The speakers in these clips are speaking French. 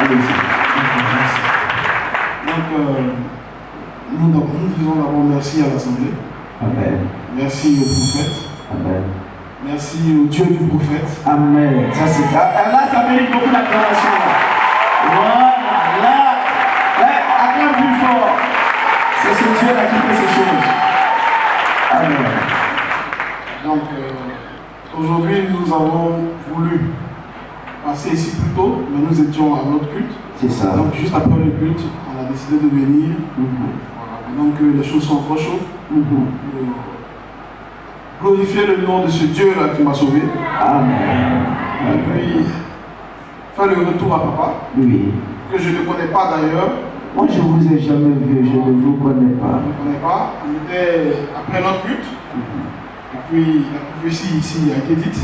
Allez-y. Donc, nous disons d'abord merci à l'Assemblée. Amen. Merci au prophète. Amen. Merci au Dieu du prophète. Amen. Ça c'est là, ça mérite beaucoup d'acclamation. Voilà, là, acclame plus fort. C'est ce Dieu-là qui fait ces choses. Amen. Donc, aujourd'hui, nous avons voulu passer ici plus tôt, mais nous étions à notre culte. C'est ça. Donc, juste après le culte, on a décidé de venir. Voilà. Donc, les choses sont encore chaudes. Glorifier le nom de ce Dieu-là qui m'a sauvé. Amen. Et puis, faire le retour à papa. Oui. Que je ne connais pas d'ailleurs. Moi, je ne vous ai jamais vu, je ne vous connais pas. Je ne connais pas. On était après notre culte. Et puis, la prophétie ici a été dite.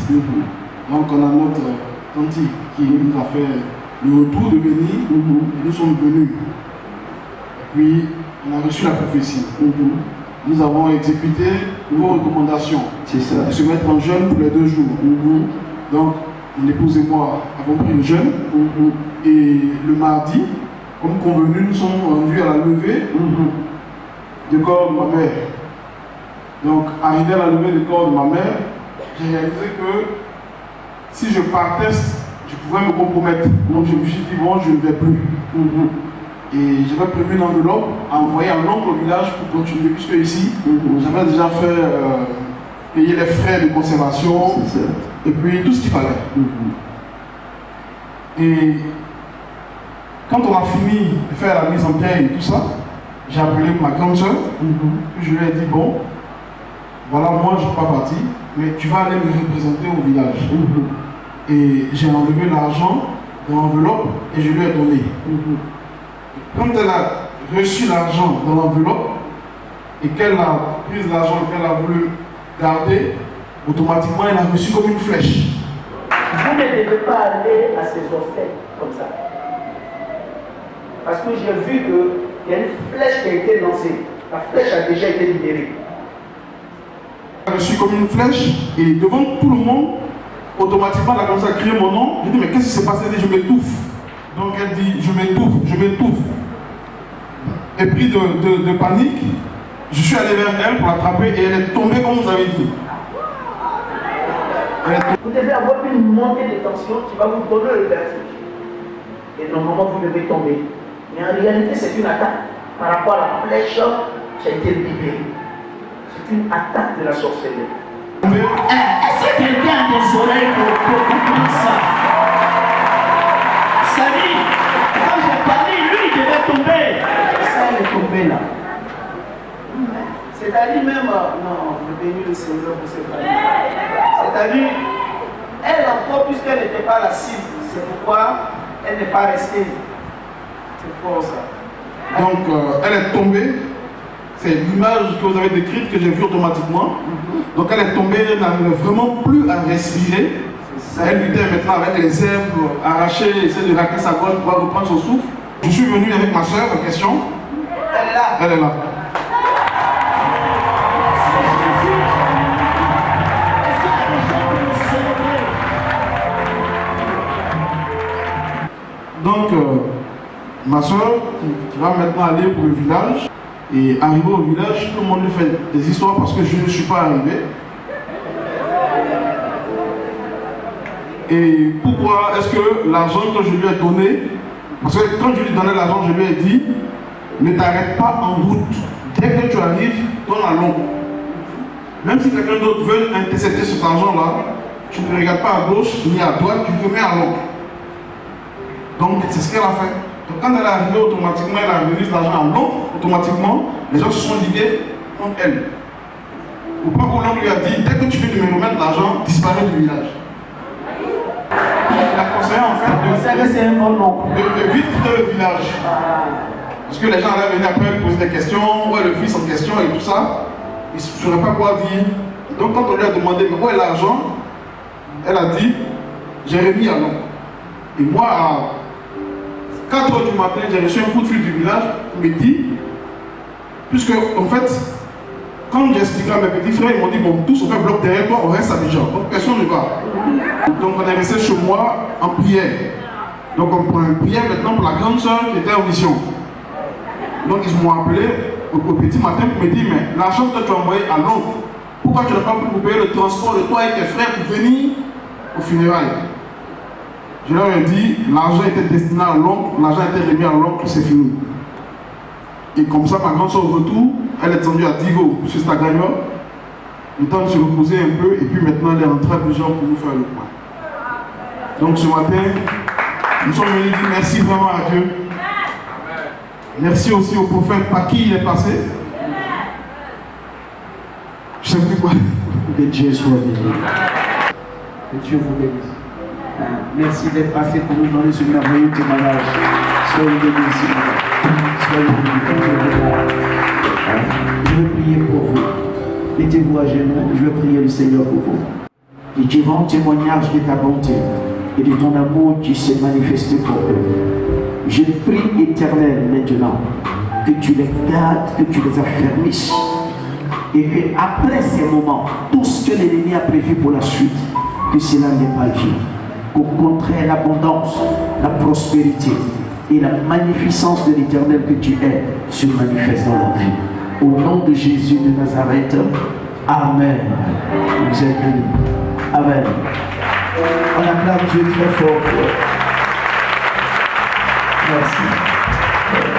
Donc, on a notre tante qui nous a fait le retour de venir. Et nous sommes venus. Et puis, on a reçu la prophétie. Nous avons exécuté vos recommandations. C'est ça. De se mettre en jeûne pour les 2 jours. Donc, mon épouse et moi avons pris le jeûne. Et le mardi, comme convenu, nous sommes rendus à la levée de corps de ma mère. Donc, arrivé à la levée de corps de ma mère, j'ai réalisé que si je partais, je pouvais me compromettre. Donc, je me suis dit, bon, je ne vais plus. Et j'avais prévu une enveloppe à envoyer à l'oncle au village pour continuer, puisque ici, j'avais déjà fait payer les frais de conservation et puis tout ce qu'il fallait. Et quand on a fini de faire la mise en pierre et tout ça, j'ai appelé ma grande soeur. Je lui ai dit, bon, voilà, moi je ne suis pas parti, mais tu vas aller me représenter au village. Et j'ai enlevé l'argent dans l'enveloppe et je lui ai donné. Quand elle a reçu l'argent dans l'enveloppe et qu'elle a pris l'argent qu'elle a voulu garder, automatiquement elle a reçu comme une flèche. Vous ne devez pas aller à ces hôtels comme ça. Parce que j'ai vu qu'il y a une flèche qui a été lancée. La flèche a déjà été libérée. Elle a reçu comme une flèche et devant tout le monde, automatiquement elle a commencé à crier mon nom. J'ai dit, mais qu'est-ce qui s'est passé? Elle dit, je m'étouffe. Donc elle dit, je m'étouffe, je m'étouffe. Et pris de panique, je suis allé vers elle pour l'attraper et elle est tombée comme vous avez dit. Vous devez avoir une montée de tension qui va vous donner le vertige. Et normalement vous devez tomber. Mais en réalité c'est une attaque par rapport à la flèche qui a été libérée. C'est une attaque de la sorcellerie. Est-ce que quelqu'un a des oreilles pour comprendre ça? Samy, quand j'ai parlé, lui il devait tomber. Ça, il est tombé là. C'est-à-dire même, non, je bénis le Seigneur pour cette famille. C'est-à-dire, elle encore, puisqu'elle n'était pas la cible, c'est pourquoi elle n'est pas restée. C'est fort ça. Donc elle est tombée. C'est l'image que vous avez décrite que j'ai vue automatiquement. Donc elle est tombée, elle n'arrivait vraiment plus à respirer. Elle luttait maintenant avec les herbes arrachées, essayer de racler sa gorge pour pouvoir reprendre son souffle. Je suis venu avec ma soeur en question. Elle est là. Elle est là. Donc, ma soeur qui va maintenant aller pour le village, et arriver au village, tout le monde lui fait des histoires parce que je ne suis pas arrivé. Et pourquoi est-ce que l'argent que je lui ai donné, parce que quand je lui donnais l'argent, je lui ai dit, ne t'arrête pas en route. Dès que tu arrives, donne à l'oncle. Même si quelqu'un d'autre veut intercepter cet argent-là, tu ne regardes pas à gauche ni à droite, tu le mets à l'oncle. Donc c'est ce qu'elle a fait. Donc quand elle est arrivée, automatiquement, elle a remis l'argent à l'oncle, automatiquement, les gens se sont ligués contre elle. Au point où l'oncle lui a dit, dès que tu fais de me remettre l'argent, disparaît du village. Il a conseillé en fait de vite quitter le village. Parce que les gens allaient venir après lui poser des questions, où est le fils en question et tout ça. Ils ne sauraient pas quoi dire. Donc quand on lui a demandé, mais où est l'argent? Elle a dit, j'ai remis à l'oncle. Et moi, à 4 h du matin, j'ai reçu un coup de fil du village qui me dit, puisque en fait, quand j'ai expliqué à mes petits frères, ils m'ont dit, bon, tous on fait bloc derrière toi, on reste à Abidjan. Donc personne ne va. Donc on est resté chez moi en prière. Donc on priait maintenant pour la grande soeur qui était en mission. Donc ils m'ont appelé au petit matin pour me dire, mais l'argent que tu as envoyé à Londres, pourquoi tu n'as pas pu vous payer le transport de toi et tes frères pour venir au funérailles? Je leur ai dit, l'argent était destiné à l'oncle, l'argent était remis à l'oncle, c'est fini. Et comme ça, ma grande soeur au retour, elle est descendue à Digo, sur Stagagnol, le temps de se reposer un peu, et puis maintenant elle est rentrée à plusieurs pour nous faire le point. Donc ce matin, nous sommes venus dire merci vraiment à Dieu. Merci aussi au prophète par qui il est passé. Je sais plus quoi. Que Dieu soit béni. Que Dieu vous bénisse. Merci d'être passé pour nous donner ce merveilleux témoignage. Soyez bénis, ici, madame. Soyez bénis. Je vais prier pour vous. Mettez-vous à genoux. Je vais prier le Seigneur pour vous. Et tu rends témoignage de ta bonté et de ton amour qui s'est manifesté pour eux. Je prie, Éternel, maintenant, que tu les gardes, que tu les affermisses. Et qu'après ces moments, tout ce que l'ennemi a prévu pour la suite, que cela n'est pas Dieu. Qu'au contraire, l'abondance, la prospérité et la magnificence de l'Éternel que tu es se manifestent dans leur vie. Au nom de Jésus de Nazareth, Amen. Vous êtes bénis. Amen. On acclame Dieu très fort. Merci.